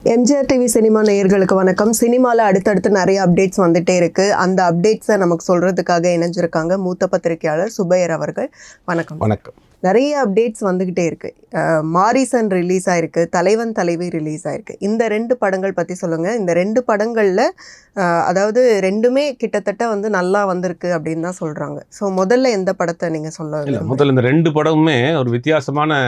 MGR TV cinema நேயர்களுக்கு வணக்கம். சினிமாவில் அடுத்தடுத்து நிறைய அப்டேட்ஸ் வந்துட்டே இருக்கு. அந்த அப்டேட்ஸை நமக்கு சொல்றதுக்காக இணைஞ்சிருக்காங்க மூத்த பத்திரிகையாளர் சுபையர் அவர்கள். வணக்கம். வணக்கம். நிறைய அப்டேட்ஸ் வந்துக்கிட்டே இருக்கு. மாரிசன் ரிலீஸ் ஆயிருக்கு, தலைவன் தலைவி ரிலீஸ் ஆயிருக்கு. இந்த ரெண்டு படங்கள் பற்றி சொல்லுங்கள். இந்த ரெண்டு படங்களில் அதாவது ரெண்டுமே கிட்டத்தட்ட வந்து நல்லா வந்திருக்கு அப்படின்னு தான் சொல்கிறாங்க. ஸோ முதல்ல எந்த படத்தை நீங்கள் சொல்ல? முதல்ல இந்த ரெண்டு படமுமே ஒரு வித்தியாசமான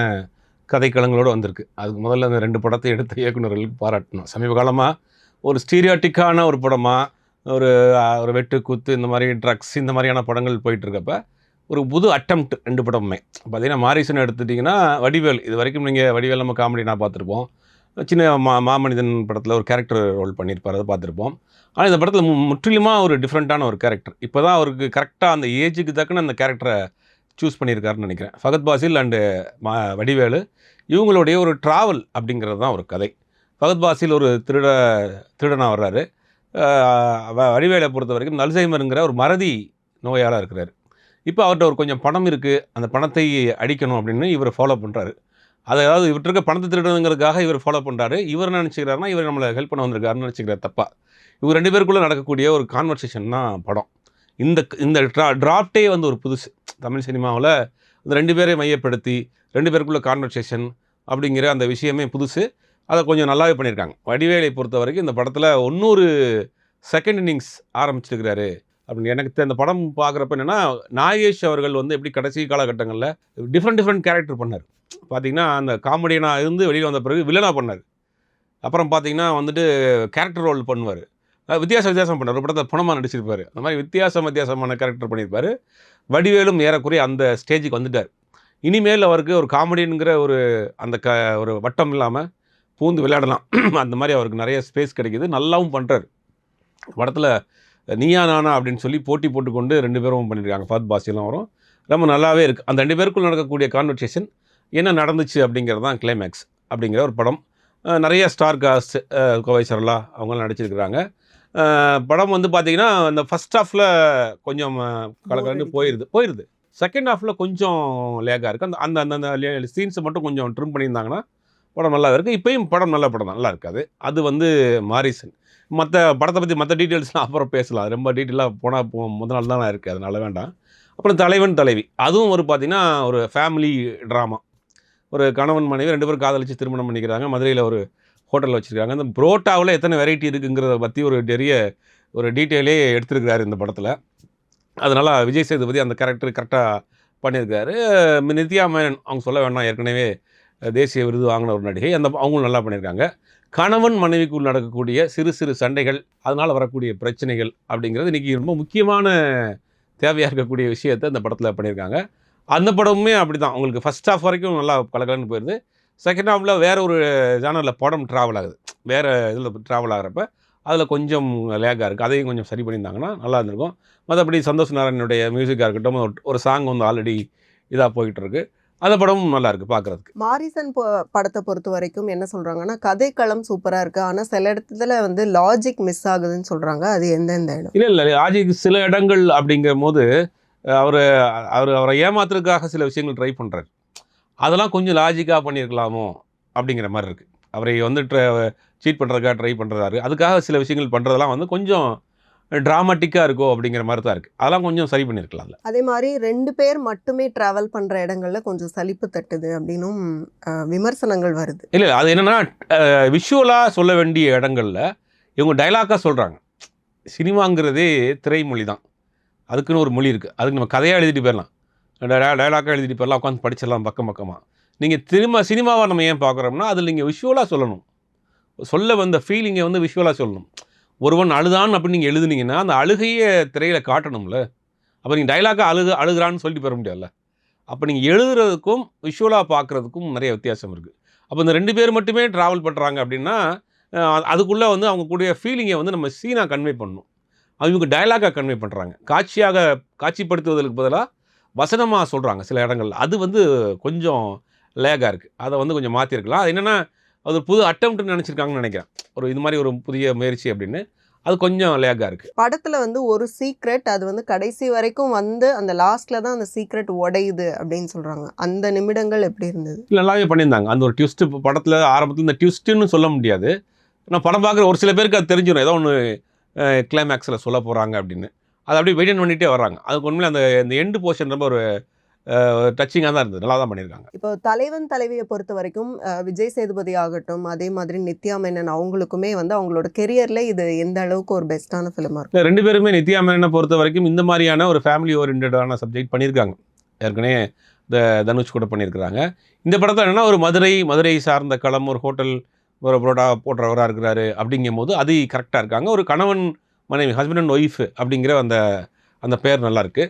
கதைக்களங்களோடு வந்திருக்கு. அதுக்கு முதல்ல அந்த ரெண்டு படத்தை எடுத்த இயக்குநர்களுக்கு பாராட்டணும். சமீப காலமாக ஒரு ஸ்டீரியாட்டிக்கான ஒரு படமாக ஒரு வெட்டு குத்து இந்த மாதிரி ட்ரக்ஸ் இந்த மாதிரியான படங்கள் போயிட்டுருக்கப்ப ஒரு புது அட்டம்ப்ட் ரெண்டு படமுமே. பார்த்தீங்கன்னா மாரிசன் எடுத்துட்டிங்கன்னா வடிவேல், இது வரைக்கும் நீங்கள் வடிவேல் நம்ம காமெடி நான் பார்த்துருப்போம். சின்ன மாமனிதன் படத்தில் ஒரு கேரக்டர் ரோல் பண்ணியிருப்பார், அதை பார்த்துருப்போம். ஆனால் இந்த படத்தில் முற்றிலுமாக ஒரு டிஃப்ரெண்ட்டான ஒரு கேரக்டர். இப்போ தான் அவருக்கு கரெக்டாக அந்த ஏஜுக்கு தக்கன அந்த கேரக்டரை சூஸ் பண்ணியிருக்காருன்னு நினைக்கிறேன். ஃபகத் பாசில் அண்டு வடிவேலு இவங்களுடைய ஒரு ட்ராவல் அப்படிங்கிறது தான் ஒரு கதை. ஃபகத் பாசில் ஒரு திருடனாக வர்றாரு. வடிவேலை பொறுத்த வரைக்கும் அல்சைமருங்கிற ஒரு மறதி நோயாளாக இருக்கிறார். இப்போ அவர்கிட்ட ஒரு கொஞ்சம் பணம் இருக்குது, அந்த பணத்தை அடிக்கணும் அப்படின்னு இவர் ஃபாலோ பண்ணுறாரு. அதாவது இவர்கிட்ட இருக்க பணத்தை திருடணுங்கிறதுக்காக இவர் ஃபாலோ பண்ணுறாரு. இவர் என்ன நினச்சிக்கிறாருன்னா இவர் நம்மளை ஹெல்ப் பண்ண வந்திருக்காருன்னு நினச்சிக்கிறார். தப்பா இவர் ரெண்டு பேருக்குள்ளே நடக்கக்கூடிய ஒரு கான்வர்சேஷன் தான் படம். இந்த டிராஃப்டே வந்து ஒரு புதுசு தமிழ் சினிமாவில். இந்த ரெண்டு பேரை மையப்படுத்தி ரெண்டு பேருக்குள்ள கான்வர்சேஷன் அப்படிங்கிற அந்த விஷயமே புதுசு. அதை கொஞ்சம் நல்லாவே பண்ணியிருக்காங்க. வடிவேலை பொறுத்த வரைக்கும் இந்த படத்தில் 100 செகண்ட் இன்னிங்ஸ் ஆரம்பிச்சிருக்கிறாரு அப்படின்னு எனக்கு அந்த படம் பார்க்குறப்ப என்னென்னா, நாகேஷ் அவர்கள் வந்து எப்படி கடைசி காலகட்டங்களில் டிஃப்ரெண்ட் கேரக்டர் பண்ணார். பார்த்திங்கன்னா அந்த காமெடியனாக இருந்து வெளியில் வந்த பிறகு வில்லனாக பண்ணார். அப்புறம் பார்த்திங்கன்னா வந்துட்டு கேரக்டர் ரோல் பண்ணுவார். வித்தியாசம் பண்ணார். ஒரு படத்தில் பணமாக நடிச்சிருப்பார். அந்த மாதிரி வித்தியாசமான கேரக்டர் பண்ணியிருப்பார். வடிவேலும் ஏறக்குறைய அந்த ஸ்டேஜுக்கு வந்துட்டார். இனிமேல் அவருக்கு ஒரு காமெடிங்கிற ஒரு வட்டம் இல்லாமல் பூந்து விளையாடலாம். அந்த மாதிரி அவருக்கு நிறைய ஸ்பேஸ் கிடைக்கிது. நல்லாவும் பண்ணுறாரு. படத்தில் நீயா நானா அப்படின்னு சொல்லி போட்டி போட்டுக்கொண்டு ரெண்டு பேரும் பண்ணியிருக்காங்க. ஃபஹத் பாசிலாம் வரும். ரொம்ப நல்லாவே இருக்குது. அந்த ரெண்டு பேருக்குள் நடக்கக்கூடிய கான்வர்சேஷன் என்ன நடந்துச்சு அப்படிங்கிறது தான் கிளைமேக்ஸ் அப்படிங்கிற ஒரு படம். நிறைய ஸ்டார் காஸ்ட், கோவை சரளா அவங்களாம் நடிச்சிருக்கிறாங்க. படம் வந்து பார்த்திங்கன்னா இந்த ஃபஸ்ட் ஹாஃபில் கொஞ்சம் கலக்கலன்னு போயிடுது. செகண்ட் ஹாஃபில் கொஞ்சம் லேக்காக இருக்குது. அந்த சீன்ஸை மட்டும் கொஞ்சம் ட்ரிம் பண்ணியிருந்தாங்கன்னா படம் நல்லா இருக்குது. இப்போயும் படம் நல்ல படம் தான், நல்லா இருக்காது. அது வந்து மாரிசன். மற்ற படத்தை பற்றி மற்ற டீட்டெயில்ஸ்லாம் அப்புறம் பேசலாம். ரொம்ப டீட்டெயிலாக போனால் முதல் நாள் தான் இருக்குது, அதனால வேண்டாம். அப்புறம் தலைவன் தலைவி, அதுவும் ஒரு பார்த்திங்கன்னா ஒரு ஃபேமிலி ட்ராமா. ஒரு கணவன் மனைவி ரெண்டு பேரும் காதலிச்சு திருமணம் பண்ணிக்கிறாங்க. மதுரையில் ஒரு ஹோட்டலில் வச்சுருக்காங்க. அந்த புரோட்டாவில் எத்தனை வெரைட்டி இருக்குங்கிறத பற்றி ஒரு டீட்டெயிலே எடுத்திருக்கிறாரு இந்த படத்தில். அதனால் விஜய் சேதுபதி அந்த கேரக்டர் கரெக்டாக பண்ணியிருக்காரு. நித்யா மேனன் அவங்க சொல்ல வேண்டாம், ஏற்கனவே தேசிய விருது வாங்கின ஒரு நடிகை. அவங்களும் நல்லா பண்ணியிருக்காங்க. கணவன் மனைவிக்குள் நடக்கக்கூடிய சிறு சண்டைகள், அதனால் வரக்கூடிய பிரச்சனைகள் அப்படிங்கிறது இன்றைக்கி ரொம்ப முக்கியமான தேவையாக இருக்கக்கூடிய விஷயத்தை இந்த படத்தில் பண்ணியிருக்காங்க. அந்த படமுமே அப்படி தான். உங்களுக்கு ஃபஸ்ட் ஹாஃப் வரைக்கும் நல்லா கலக்கலன்னு போயிடுது. செகண்ட் ஹாஃபில் வேறு ஒரு ஜானரில் படம் ட்ராவல் ஆகுது. வேறு இதில் ட்ராவல் ஆகிறப்ப அதில் கொஞ்சம் லேக்காக இருக்குது. அதையும் கொஞ்சம் சரி பண்ணியிருந்தாங்கன்னா நல்லா இருந்திருக்கும். மற்றபடி சந்தோஷ் நாராயணனுடைய மியூசிக்காக இருக்கட்டும், ஒரு சாங் வந்து ஆல்ரெடி இதாக போய்கிட்டு இருக்குது. அந்த படமும் நல்லா இருக்குது பார்க்குறதுக்கு. மாரிசன் படத்தை பொறுத்த வரைக்கும் என்ன சொல்கிறாங்கன்னா, கதைக்களம் சூப்பராக இருக்குது, ஆனால் சில இடத்துல வந்து லாஜிக் மிஸ் ஆகுதுன்னு சொல்கிறாங்க. அது எந்தெந்த இடம்? இல்லை லாஜிக் சில இடங்கள் அப்படிங்கிற போது அவரை ஏமாத்துறதுக்காக சில விஷயங்கள் ட்ரை பண்ணுறாரு. அதெல்லாம் கொஞ்சம் லாஜிக்காக பண்ணியிருக்கலாமோ அப்படிங்கிற மாதிரி இருக்குது. அவரை வந்து சீட் பண்ணுறதுக்காக ட்ரை பண்ணுறாரு. அதுக்காக சில விஷயங்கள் பண்ணுறதெல்லாம் வந்து கொஞ்சம் ட்ராமாட்டிக்காக இருக்கோ அப்படிங்கிற மாதிரி தான் இருக்குது. அதெல்லாம் கொஞ்சம் சரி பண்ணியிருக்கலாம்ல. அதே மாதிரி 2 பேர் மட்டுமே ட்ராவல் பண்ணுற இடங்களில் கொஞ்சம் சலிப்பு தட்டுது அப்படின்னும் விமர்சனங்கள் வருது. இல்லை, அது என்னென்னா விஷுவலாக சொல்ல வேண்டிய இடங்களில் இவங்க டைலாக்காக சொல்கிறாங்க. சினிமாங்கிறதே திரைமொழி தான். அதுக்குன்னு ஒரு மொழி இருக்குது. அதுக்கு நம்ம கதையாக எழுதிட்டு போயிடலாம், டைலாக்காக எழுதிட்டு போயிடலாம், உட்காந்து படிச்சிடலாம் பக்கமாக. நீங்கள் சினிமாவை நம்ம ஏன் பார்க்குறோம்னா அதில் நீங்கள் விஷுவலாக சொல்லணும். சொல்ல வந்த ஃபீலிங்கை வந்து விஷுவலாக சொல்லணும். ஒருவன் அழுதான் அப்படின்னு நீங்கள் எழுதுனீங்கன்னா அந்த அழுகையை திரையில் காட்டணும்ல. அப்போ நீங்கள் டைலாக்காக அழுகிறான்னு சொல்லிட்டு பெற முடியாதுல்ல. அப்போ நீங்கள் எழுதுறதுக்கும் விஷுவலாக பார்க்குறதுக்கும் நிறைய வித்தியாசம் இருக்குது. அப்போ இந்த 2 பேர் மட்டுமே ட்ராவல் பண்ணுறாங்க அப்படின்னா அதுக்குள்ளே வந்து அவங்க கூடிய ஃபீலிங்கை வந்து நம்ம சீனாக கன்வே பண்ணணும். அவங்க டைலாக்காக கன்வே பண்ணுறாங்க. காட்சிப்படுத்துவதற்கு பதிலாக வசனமாக சொல்கிறாங்க சில இடங்களில். அது வந்து கொஞ்சம் லேக்காக இருக்குது. அதை வந்து கொஞ்சம் மாற்றிருக்கலாம். அது என்னென்னா அது ஒரு புது அட்டம்ப்ட்னு நினச்சிருக்காங்கன்னு நினைக்கிறேன். இது மாதிரி ஒரு புதிய முயற்சி அப்படின்னு. அது கொஞ்சம் லேக்காக இருக்குது. படத்தில் வந்து ஒரு சீக்ரெட், அது வந்து கடைசி வரைக்கும் வந்து அந்த லாஸ்ட்டில் தான் அந்த சீக்ரெட் உடையுது அப்படின்னு சொல்கிறாங்க. அந்த நிமிடங்கள் எப்படி இருந்தது? நல்லாவே பண்ணியிருந்தாங்க. அந்த ஒரு ட்விஸ்ட்டு படத்தில் ஆரம்பத்தில் இந்த ட்விஸ்ட்டுன்னு சொல்ல முடியாது. நான் படம் பார்க்குற ஒரு சில பேருக்கு அது தெரிஞ்சிடும் ஏதோ ஒன்று கிளைமேக்ஸில் சொல்ல போகிறாங்க அப்படின்னு. அதை அப்படியே வெயிட் பண்ணிகிட்டே வர்றாங்க. அதுக்கு உண்மையிலே அந்த எண்டு போர்ஷன் ரொம்ப ஒரு டச்சிங்காக தான் இருந்தது. நல்லா தான் பண்ணியிருக்காங்க. இப்போ தலைவன் தலைவியை பொறுத்த வரைக்கும் விஜய் சேதுபதி ஆகட்டும், அதே மாதிரி நித்யா மேனன் அவங்களுக்குமே வந்து அவங்களோட கெரியரில் இது எந்த அளவுக்கு ஒரு பெஸ்ட்டான ஃபிலிமாக இருக்கும்? இல்லை, 2 பேருமே நித்யா மேனனை பொறுத்த வரைக்கும் இந்த மாதிரியான ஒரு ஃபேமிலி ஓரியன்டான சப்ஜெக்ட் பண்ணியிருக்காங்க. ஏற்கனவே தனுஷ் கூட பண்ணியிருக்கிறாங்க. இந்த படத்தில் என்னென்னா ஒரு மதுரை சார்ந்த களம், ஒரு ஹோட்டல், ஒரு புரோட்டா போடுறவராக இருக்கிறாரு. அப்படிங்கும் போது அது கரெக்டாக இருக்காங்க. ஒரு கணவன் மனைவி, ஹஸ்பண்ட் அண்ட் ஒய்ஃப் அப்படிங்கிற அந்த பேர் நல்லாயிருக்கு.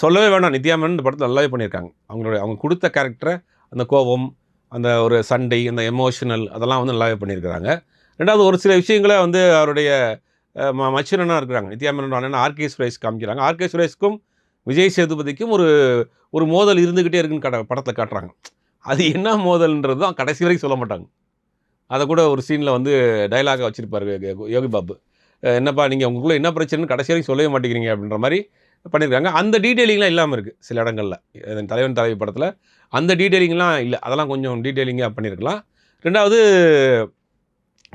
சொல்லவே வேண்டாம், நித்யா மேனன் இந்த படத்தில் நல்லாவே பண்ணியிருக்காங்க. அவங்க கொடுத்த கேரக்டரை, அந்த கோபம், அந்த ஒரு சண்டை, அந்த எமோஷனல் அதெல்லாம் வந்து நல்லாவே பண்ணியிருக்கிறாங்க. ரெண்டாவது ஒரு சில விஷயங்களை வந்து அவருடைய மச்சினனாக இருக்கிறாங்க. நித்யா மேனன் அண்ணன் ஆர்கே சுரேஷ் காமிக்கிறாங்க. ஆர்கே சுரேஷ்க்கும் விஜய் சேதுபதிக்கும் ஒரு மோதல் இருந்துக்கிட்டே இருக்குன்னு படத்தில் காட்டுறாங்க. அது என்ன மோதல்ன்றது தான் கடைசி வரைக்கும் சொல்ல மாட்டாங்க. அதை கூட ஒரு சீனில் வந்து டைலாக வச்சுருப்பார் யோகி பாபு. என்னப்பா நீங்கள் உங்களுக்குள்ளே என்ன பிரச்சனைன்னு கடைசி வரைக்கும் சொல்லவே மாட்டேங்கிறீங்க அப்படின்ற மாதிரி பண்ணியிருக்காங்க. அந்த டீட்டெயிலிங்லாம் இல்லாமல் இருக்குது சில இடங்களில். தலைவன் தலைவி படத்தில் அந்த டீட்டெயிலிங்லாம் இல்லை. அதெல்லாம் கொஞ்சம் டீட்டெயிலிங்காக பண்ணியிருக்கலாம். ரெண்டாவது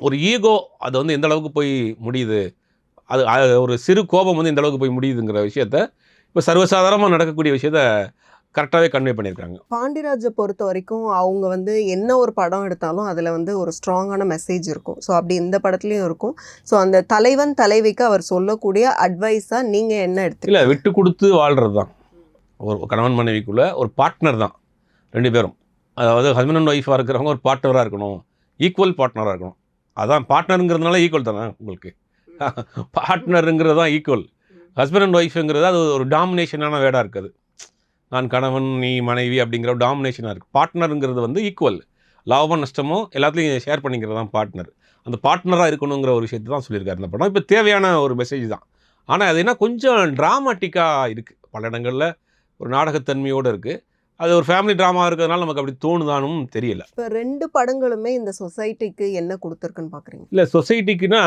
ஒரு ஈகோ அது வந்து எந்த அளவுக்கு போய் முடியுது, அது ஒரு சிறு கோபம் வந்து எந்த அளவுக்கு போய் முடியுதுங்கிற விஷயத்த இப்போ சர்வசாதாரணமாக நடக்கக்கூடிய விஷயத்த கரெக்டாகவே கன்வே பண்ணியிருக்காங்க. பாண்டிராஜை பொறுத்த வரைக்கும் அவங்க வந்து என்ன ஒரு படம் எடுத்தாலும் அதில் வந்து ஒரு ஸ்ட்ராங்கான மெசேஜ் இருக்கும். ஸோ அப்படி இந்த படத்துலையும் இருக்கும். ஸோ அந்த தலைவன் தலைவிக்கு அவர் சொல்லக்கூடிய அட்வைஸாக நீங்கள் என்ன எடுத்து? இல்லை, விட்டு கொடுத்து வாழ்கிறது தான். ஒரு கணவன் மனைவிக்குள்ளே ஒரு பார்ட்னர் தான் 2 பேரும். அதாவது ஹஸ்பண்ட் அண்ட் ஒய்ஃபாக இருக்கிறவங்க ஒரு பார்ட்னராக இருக்கணும், ஈக்குவல் பார்ட்னராக இருக்கணும். அதான் பார்ட்னருங்கிறதுனால ஈக்குவல் தானே உங்களுக்கு. பார்ட்னருங்கிறது தான் ஈக்குவல். ஹஸ்பண்ட் அண்ட் ஒய்ஃபுங்கிறது அது ஒரு டாமினேஷனான வேர்டாக இருக்குது. நான் கணவன், நீ மனைவி அப்படிங்கிற ஒரு டாமினேஷனாக இருக்குது. பார்ட்னருங்கிறது வந்து ஈக்குவல், லாபம் நஷ்டமோ எல்லாத்துலேயும் ஷேர் பண்ணிக்கிறது தான் பார்ட்னர். அந்த பார்ட்னராக இருக்கணுங்கிற ஒரு விஷயத்தை தான் சொல்லியிருக்காரு இந்த படம். இப்போ தேவையான ஒரு மெசேஜ் தான். ஆனால் அது என்ன கொஞ்சம் ட்ராமாட்டிக்காக இருக்குது. பல இடங்களில் ஒரு நாடகத்தன்மையோடு இருக்குது. அது ஒரு ஃபேமிலி ட்ராமா இருக்கிறதுனால நமக்கு அப்படி தோணுதானும் தெரியல. இப்போ 2 படங்களுமே இந்த சொசைட்டிக்கு என்ன கொடுத்துருக்குன்னு பார்க்குறீங்க? இல்லை, சொசைட்டிக்குன்னா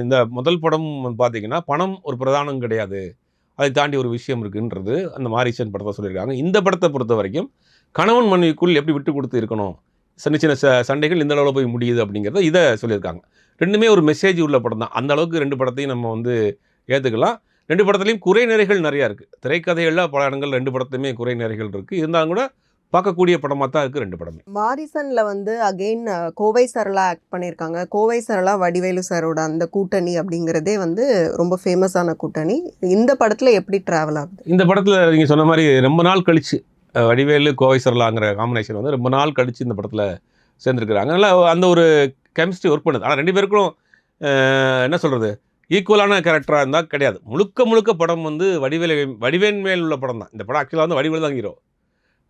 இந்த முதல் படம் பார்த்தீங்கன்னா பணம் ஒரு பிரதானம் கிடையாது, அதை தாண்டி ஒரு விஷயம் இருக்குன்றது அந்த மாரீசன் படத்தை சொல்லியிருக்காங்க. இந்த படத்தை பொறுத்த வரைக்கும் கணவன் மனைவிக்குள் எப்படி விட்டு கொடுத்து இருக்கணும், சின்ன சின்ன சண்டைகள் இந்த அளவில் போய் முடியுது அப்படிங்கிறத இதை சொல்லியிருக்காங்க. 2மே ஒரு மெசேஜ் உள்ள படம் தான். அந்த அளவுக்கு 2 படத்தையும் நம்ம வந்து ஏற்றுக்கலாம். 2 படத்துலையும் குறை நிறைகள் நிறையா இருக்குது. திரைக்கதைகளில் பல இடங்கள் 2 படத்துலையுமே குறை நிறைகள் இருக்குது. இருந்தாலும் கூட பார்க்கக்கூடிய படமாக தான் இருக்குது 2 படமே. மாரிசனில் வந்து அகெயின் கோவை சரளா ஆக்ட் பண்ணியிருக்காங்க. கோவை சரளா வடிவேலு சாரோட அந்த கூட்டணி அப்படிங்கிறதே வந்து ரொம்ப ஃபேமஸான கூட்டணி. இந்த படத்தில் எப்படி ட்ராவல் ஆகுது? இந்த படத்தில் நீங்கள் சொன்ன மாதிரி ரொம்ப நாள் கழித்து வடிவேலு கோவை சரளாங்கிற காம்பினேஷன் வந்து ரொம்ப நாள் கழித்து இந்த படத்தில் சேர்ந்துருக்குறாங்க. அதனால் அந்த ஒரு கெமிஸ்ட்ரி ஒர்க் பண்ணுது. ஆனால் 2 பேருக்கும் என்ன சொல்கிறது, ஈக்குவலான கேரக்டராக இருந்தால் கிடையாது. முழுக்க படம் வந்து வடிவேன் மேல் உள்ள படம் தான். இந்த படம் ஆக்சுவலாக வந்து வடிவேலு தான் ஹீரோ.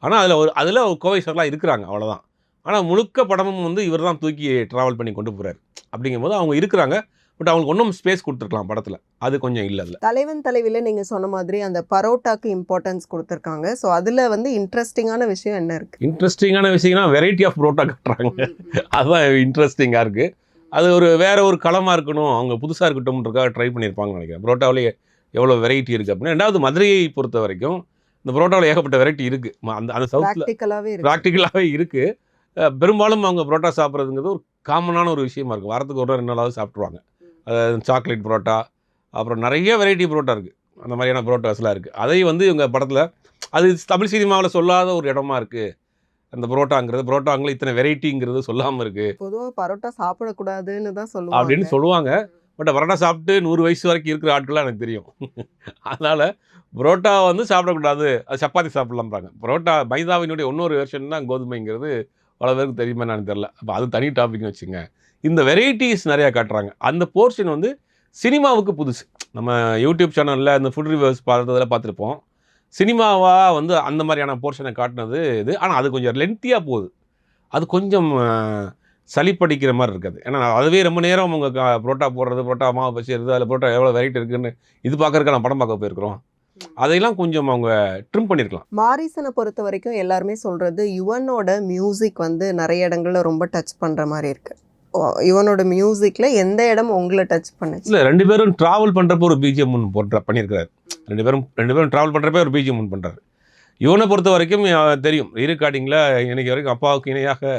ஆனால் அதில் கோவை சரளா இருக்கிறாங்க, அவ்வளோதான். ஆனால் முழுக்க படமும் வந்து இவர் தான் தூக்கி ட்ராவல் பண்ணி கொண்டு போகிறார். அப்படிங்கும்போது அவங்க இருக்கிறாங்க, பட் அவங்களுக்கு ஒன்றும் ஸ்பேஸ் கொடுத்துருக்கலாம் படத்தில். அது கொஞ்சம் இல்லை. அதில் தலைவன் தலைவியில் நீங்கள் சொன்ன மாதிரி அந்த பரோட்டாக்கு இம்பார்ட்டன்ஸ் கொடுத்துருக்காங்க. ஸோ அதில் வந்து இன்ட்ரெஸ்டிங்கான விஷயம் என்ன இருக்குது? இன்ட்ரெஸ்டிங்கான விஷயம்னா வெரைட்டி ஆஃப் பரோட்டா கட்டுறாங்க. அதுதான் இன்ட்ரெஸ்டிங்காக இருக்குது. அது வேறு ஒரு களமாக இருக்கணும், அவங்க புதுசாக இருக்கட்டும்ன்றக்காக ட்ரை பண்ணியிருப்பாங்கன்னு நினைக்கிறேன். பரோட்டாவிலேயே எவ்வளோ வெரைட்டி இருக்குது அப்படின்னு. ரெண்டாவது மதுரையை பொறுத்த வரைக்கும் இந்த பரோட்டாவில் ஏகப்பட்ட வெரைட்டி இருக்குது. அந்த சவுத்தில் ப்ராக்டிக்கலாகவே இருக்குது. பெரும்பாலும் அவங்க பரோட்டா சாப்பிட்றதுங்கிறது ஒரு காமனான ஒரு விஷயமா இருக்குது. வாரத்துக்கு ஒரு 2 நாளாவது சாப்பிட்ருவாங்க. சாக்லேட் பரோட்டா, அப்புறம் நிறைய வெரைட்டி பரோட்டா இருக்குது. அந்த மாதிரியான பரோட்டாஸ்லாம் இருக்குது. அதை வந்து இவங்க படத்தில் அது தமிழ் சினிமாவில் சொல்லாத ஒரு இடமா இருக்குது. அந்த பரோட்டாங்களும் இத்தனை வெரைட்டிங்கிறது சொல்லாமல் இருக்குது. பொதுவாக பரோட்டா சாப்பிடக்கூடாதுன்னு தான் சொல்லுவாங்க அப்படின்னு சொல்லுவாங்க. பட் பரோட்டா சாப்பிட்டு 100 வயசு வரைக்கும் இருக்கிற ஆட்கள்லாம் எனக்கு தெரியும். அதனால் பரோட்டா வந்து சாப்பிடக்கூடாது, அது சப்பாத்தி சாப்பிட்லாம்பாங்க. பரோட்டா மைதாவினுடைய இன்னொரு வெர்ஷன் தான் கோதுமைங்கிறது பல பேருக்கு தெரியுமா நான் தெரில. அப்போ அது தனி டாபிக்னு வச்சுங்க. இந்த வெரைட்டிஸ் நிறையா காட்டுறாங்க. அந்த போர்ஷன் வந்து சினிமாவுக்கு புதுசு. நம்ம யூடியூப் சேனலில் இந்த ஃபுட் ரிவ்யூஸ் பார்த்ததில் பார்த்துருப்போம். சினிமாவாக வந்து அந்த மாதிரியான போர்ஷனை காட்டினது இது. ஆனால் அது கொஞ்சம் லென்த்தியாக போகுது. அது கொஞ்சம் சளிப்படிக்கிற மாதிரி இருக்காது. ஏன்னா அதுவே ரொம்ப நேரம் அவங்க பரோட்டா போடுறது, பரோட்டா மாவு பசிடுறது, அதில் பரோட்டா எவ்வளோ வெரைட்டி இருக்குதுன்னு இது பார்க்கறதுக்கு நான் படம் பார்க்க போயிருக்கிறோம். அதையெல்லாம் கொஞ்சம் அவங்க ட்ரிம் பண்ணியிருக்கலாம். மாரிசனை பொறுத்த வரைக்கும் எல்லாருமே சொல்கிறது யுவனோட மியூசிக் வந்து நிறைய இடங்களில் ரொம்ப டச் பண்ணுற மாதிரி இருக்குது. யுவனோட மியூசிக்கில் எந்த இடம் உங்களை டச் பண்ணுச்சு? இல்லை, 2 பேரும் ட்ராவல் பண்ணுறப்போ ஒரு பிஜிஎம் ஒன்று பண்ணியிருக்கிறாரு. 2 பேரும் ட்ராவல் பண்ணுறப்ப ஒரு பிஜிஎம் ஒன்று பண்ணுறாரு. யுவனை பொறுத்த வரைக்கும் தெரியும், ரீரெக்கார்டிங்கில் இன்னைக்கு வரைக்கும் அப்பாவுக்கு இணையாக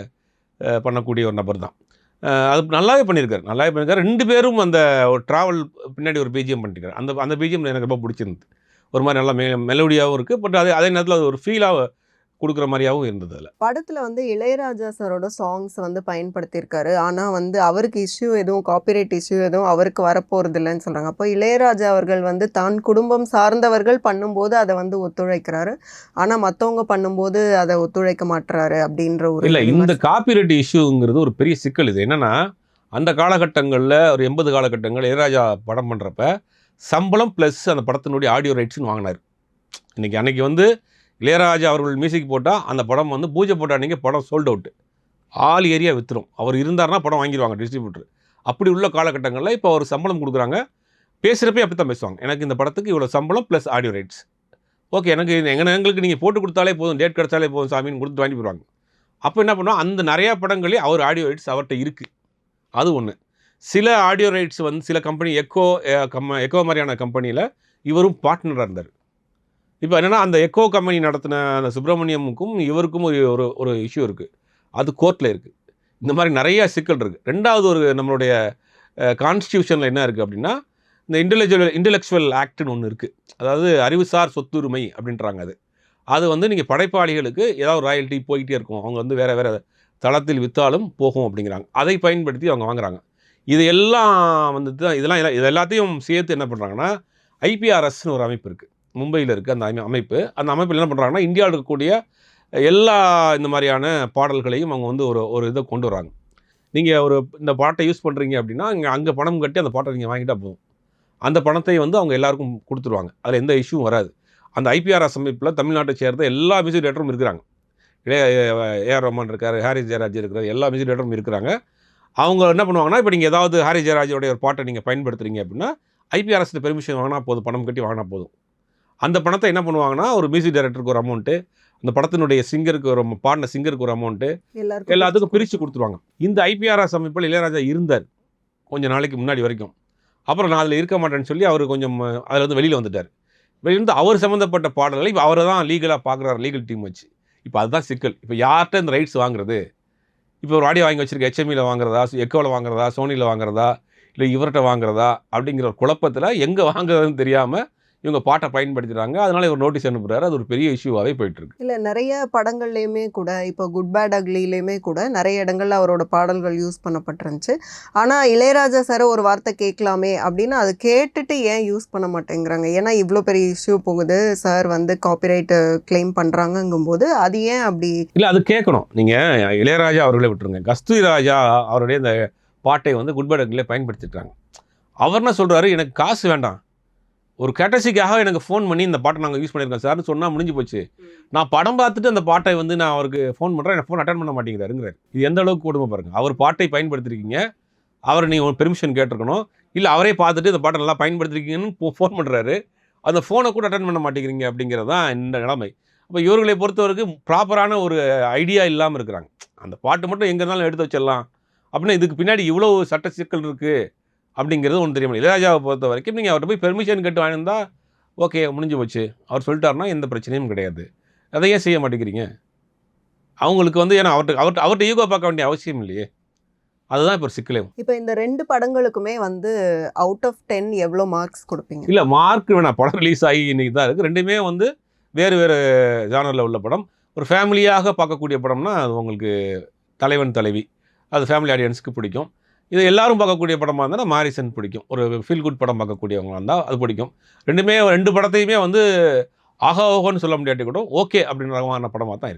பண்ணக்கூடிய ஒரு நபர் தான். அது நல்லாவே பண்ணியிருக்காரு. 2 பேரும் அந்த ஒரு ட்ராவல் பின்னாடி ஒரு பிஜிஎம் பண்ணியிருக்காரு. அந்த பிஜிஎம் எனக்கு ரொம்ப பிடிச்சிருந்தது. ஒரு மாதிரி நல்லா மெலோடியாகவும் இருக்குது. பட் அதே நேரத்தில் அது ஒரு ஃபீலாக கொடுக்குற மாதிரியாகவும் இருந்தது அதில். படத்துல வந்து இளையராஜா சாரோட சாங்ஸ் வந்து பயன்படுத்தியிருக்காரு. ஆனா வந்து அவருக்கு இஷ்யூ எதுவும் காப்பிரைட் இஷ்யூ எதுவும் அவருக்கு வரப்போறது இல்லைன்னு சொல்றாங்க. அப்போ இளையராஜா அவர்கள் வந்து தான் குடும்பம் சார்ந்தவர்கள் பண்ணும்போது அதை வந்து ஒத்துழைக்கிறாரு. ஆனா மத்தவங்க பண்ணும்போது அதை ஒத்துழைக்க மாட்றாரு அப்படின்ற ஒரு இல்லை, இந்த காப்பிரைட் இஷ்யூங்கிறது ஒரு பெரிய சிக்கல். இது என்னன்னா, அந்த காலகட்டங்களில் ஒரு 80 காலகட்டங்கள் இளையராஜா படம் பண்ணுறப்ப சம்பளம் ப்ளஸ் அந்த படத்தினுடைய ஆடியோ ரைட்ஸ்னு வாங்கினார். அன்னைக்கு வந்து இளையராஜா அவர்கள் மியூசிக் போட்டால் அந்த படம் வந்து பூஜை போட்ட அன்றைக்கி படம் சோல்ட் அவுட்டு, ஆல் ஏரியா விற்றுரும். அவர் இருந்தார்னா படம் வாங்கிடுவாங்க டிஸ்ட்ரிபியூட்டர். அப்படி உள்ள காலகட்டங்களில் இப்போ அவர் சம்பளம் கொடுக்குறாங்க. பேசுகிறப்பே அப்படி தான் பேசுவாங்க, எனக்கு இந்த படத்துக்கு இவ்வளோ சம்பளம் ப்ளஸ் ஆடியோ ரைட்ஸ். ஓகே, எங்களுக்கு நீங்கள் போட்டு கொடுத்தாலே போதும், டேட் கிடச்சாலே போதும் சாமின்னு கொடுத்து வாங்கி போயிடுவாங்க. அப்போ என்ன பண்ணுவோம், அந்த நிறையா படங்களே அவர் ஆடியோ ரைட்ஸ் அவர்கிட்ட இருக்குது. அது ஒன்று. சில ஆடியோ ரைட்ஸ் வந்து சில கம்பெனி எக்கோ மாதிரியான கம்பெனியில் இவரும் பார்ட்னராக இருந்தார். இப்போ என்னென்னா, அந்த எக்கோ கம்பெனி நடத்தின அந்த சுப்பிரமணியமுக்கும் இவருக்கும் ஒரு இஷ்யூ இருக்குது. அது கோர்ட்டில் இருக்குது. இந்த மாதிரி நிறையா சிக்கல் இருக்குது. 2வது நம்மளுடைய கான்ஸ்டியூஷனில் என்ன இருக்குது அப்படின்னா, இந்த இன்டெலெக்சுவல் ஆக்ட்னு ஒன்று இருக்குது. அதாவது அறிவுசார் சொத்துரிமை அப்படின்றாங்க. அது வந்து நீங்கள் படைப்பாளிகளுக்கு ஏதாவது ராயல்ட்டி போய்கிட்டே இருக்கும். அவங்க வந்து வேறு தளத்தில் விற்றாலும் போகும் அப்படிங்கிறாங்க. அதை பயன்படுத்தி அவங்க வாங்குறாங்க. இது எல்லாம் வந்து தான் இது எல்லாத்தையும் சேர்த்து என்ன பண்ணுறாங்கன்னா, ஐபிஆர்எஸ்னு ஒரு அமைப்பு இருக்குது, மும்பையில் இருக்குது. அந்த அமைப்பில் என்ன பண்ணுறாங்கன்னா, இந்தியாவில் இருக்கக்கூடிய எல்லா இந்த மாதிரியான பாடல்களையும் அவங்க வந்து ஒரு இதை கொண்டு வராங்க. நீங்கள் இந்த பாட்டை யூஸ் பண்ணுறீங்க அப்படின்னா, அங்கே பணம் கட்டி அந்த பாட்டை நீங்கள் வாங்கிட்டால் போதும். அந்த பணத்தை வந்து அவங்க எல்லாருக்கும் கொடுத்துருவாங்க. அதில் எந்த இஷ்யூவும் வராது. அந்த ஐபிஆர்எஸ் அமைப்பில் தமிழ்நாட்டை சேர்ந்த எல்லா மியூசிக் டைரக்டரும் இருக்கிறாங்க. ஏஆர் ரஹ்மான் இருக்கார், ஹாரிஸ் ஜெயராஜ் இருக்கிறார், எல்லா மியூசிக் டைரக்டரும் இருக்கிறாங்க. அவங்க என்ன பண்ணுவாங்கன்னா, இப்போ நீங்கள் ஏதாவது ஹாரிஸ் ஜெயராஜோடைய ஒரு பாட்டை நீங்கள் பயன்படுத்துகிறீங்க அப்படின்னா, ஐபிஆர்எஸ் பெர்மிஷன் வாங்கினா போதும், பணம் கட்டி வாங்கினா போதும். அந்த பணத்தை என்ன பண்ணுவாங்கன்னா, ஒரு மியூசிக் டைரக்டருக்கு ஒரு அமௌண்ட்டு, அந்த படத்தினுடைய பாடின சிங்கருக்கு ஒரு அமௌண்ட்டு, எல்லாத்துக்கும் பிரித்து கொடுத்துருவாங்க. இந்த ஐபிஆர்எஸ் அமைப்பில் இளையராஜா இருந்தார் கொஞ்சம் நாளைக்கு முன்னாடி வரைக்கும். அப்புறம் நான் அதில் இருக்க மாட்டேன்னு சொல்லி அவர் கொஞ்சம் அதில் வந்து வெளியில் வந்துட்டார். வெளியிருந்து அவர் சம்மந்தப்பட்ட பாடல்களை இப்போ அவரை தான் லீகலாக பார்க்குறாரு, லீகல் டீம் வச்சு. இப்போ அதுதான் சிக்கல். இப்போ யார்கிட்ட இந்த ரைட்ஸ் வாங்குறது? இப்போ ஒரு ஆடியோ வாங்கி வச்சுருக்க ஹெச்எம்இயில் வாங்குறதா, எக்கோவில் வாங்குறதா, சோனியில் வாங்குறதா, இல்லை இவர்கிட்ட வாங்குறதா அப்படிங்கிற ஒரு குழப்பத்தில் எங்கே வாங்குறதுன்னு தெரியாமல் இவங்க பாட்டை பயன்படுத்துகிறாங்க. அதனால் இவர் நோட்டீஸ் அனுப்புகிறாரு. அது ஒரு பெரிய இஷ்யூவாகவே போயிட்டுருக்கு. இல்லை, நிறைய படங்கள்லேயுமே கூட இப்போ குட் பேட் அக்லிலேயுமே கூட நிறைய இடங்களில் அவரோட பாடல்கள் யூஸ் பண்ணப்பட்டிருந்துச்சு. ஆனால் இளையராஜா சார் ஒரு வார்த்தை கேட்கலாமே அப்படின்னு அதை கேட்டுட்டு ஏன் யூஸ் பண்ண மாட்டேங்கிறாங்க? ஏன்னா இவ்வளோ பெரிய இஷ்யூ போகுது, சார் வந்து காப்பிரைட் கிளைம் பண்ணுறாங்கங்கும்போது அது ஏன் அப்படி இல்லை? அது கேட்கணும். நீங்கள் இளையராஜா அவர்களே விட்டுருங்க. கஸ்தூரி ராஜா அவருடைய இந்த பாட்டை வந்து குட் பேட் அக்லிலே பயன்படுத்திட்டாங்க. அவர் என்ன சொல்கிறாரு, எனக்கு காசு வேண்டாம், ஒரு கேட்டசிக்காக எனக்கு ஃபோன் பண்ணி இந்த பாட்டை நாங்கள் யூஸ் பண்ணியிருக்கோம் சார்னு சொன்னால் முடிஞ்சு போச்சு. நான் படம் பார்த்துட்டு அந்த பாட்டை வந்து நான் அவருக்கு ஃபோன் பண்ணுறேன், எனக்கு ஃபோன் அட்டன் பண்ண மாட்டேங்கிறாருங்கிறார். இது எந்த அளவுக்கு கொடுமை பாருங்கள். அவர் பாட்டை பயன்படுத்திருக்கீங்க, அவர் நீங்கள் பெர்மிஷன் கேட்டிருக்கணும், இல்லை அவரே பார்த்துட்டு இந்த பாட்டை நல்லா பயன்படுத்திருக்கீங்கன்னு ஃபோன் பண்ணுறாரு, அந்த ஃபோனை கூட அட்டன் பண்ண மாட்டேங்கிறீங்க அப்படிங்கிறது தான் இந்த நிலைமை. அப்போ இவர்களை பொறுத்தவரைக்கும் ப்ராப்பரான ஒரு ஐடியா இல்லாமல் இருக்கிறாங்க. அந்த பாட்டு மட்டும் எங்கே இருந்தாலும் எடுத்து வச்சிடலாம் அப்படின்னா இதுக்கு பின்னாடி இவ்வளோ சட்ட சிக்கல் இருக்குது அப்படிங்கிறது ஒன்று தெரியும். இளையராஜாவை பொறுத்த வரைக்கும் நீங்கள் அவர்கிட்ட போய் பெர்மிஷன் கேட்டு வாங்கியிருந்தா ஓகே, முடிஞ்சு போச்சு. அவர் சொல்லிட்டாருன்னா எந்த பிரச்சனையும் கிடையாது. அதை ஏன் செய்ய மாட்டேங்கிறீங்க? அவங்களுக்கு வந்து ஏன்னா அவர்கிட்ட ஈகோ பார்க்க வேண்டிய அவசியம் இல்லையே. அதுதான் இப்போ ஒரு சிக்கலே. இப்போ இந்த 2 படங்களுக்குமே வந்து அவுட் ஆஃப் 10 எவ்வளோ மார்க்ஸ் கொடுப்பீங்க? இல்லை, மார்க் வேணாம். படம் ரிலீஸ் ஆகி இன்றைக்கி தான் இருக்குது. 2மே வந்து வேறு ஜானரில் உள்ள படம். ஒரு ஃபேமிலியாக பார்க்கக்கூடிய படம்னா அது உங்களுக்கு தலைவன் தலைவி, அது ஃபேமிலி ஆடியன்ஸுக்கு பிடிக்கும். இது எல்லாரும் பார்க்கக்கூடிய படமாக இருந்தால் மாரிசன் பிடிக்கும். ஒரு ஃபீல் குட் படம் பார்க்கக்கூடியவங்களாக இருந்தால் அது பிடிக்கும். 2 படத்தையுமே வந்து ஆகா ஓகோன்னு சொல்ல முடியாட்டி கூட ஓகே அப்படின்ற படமாக தான் இருக்குது.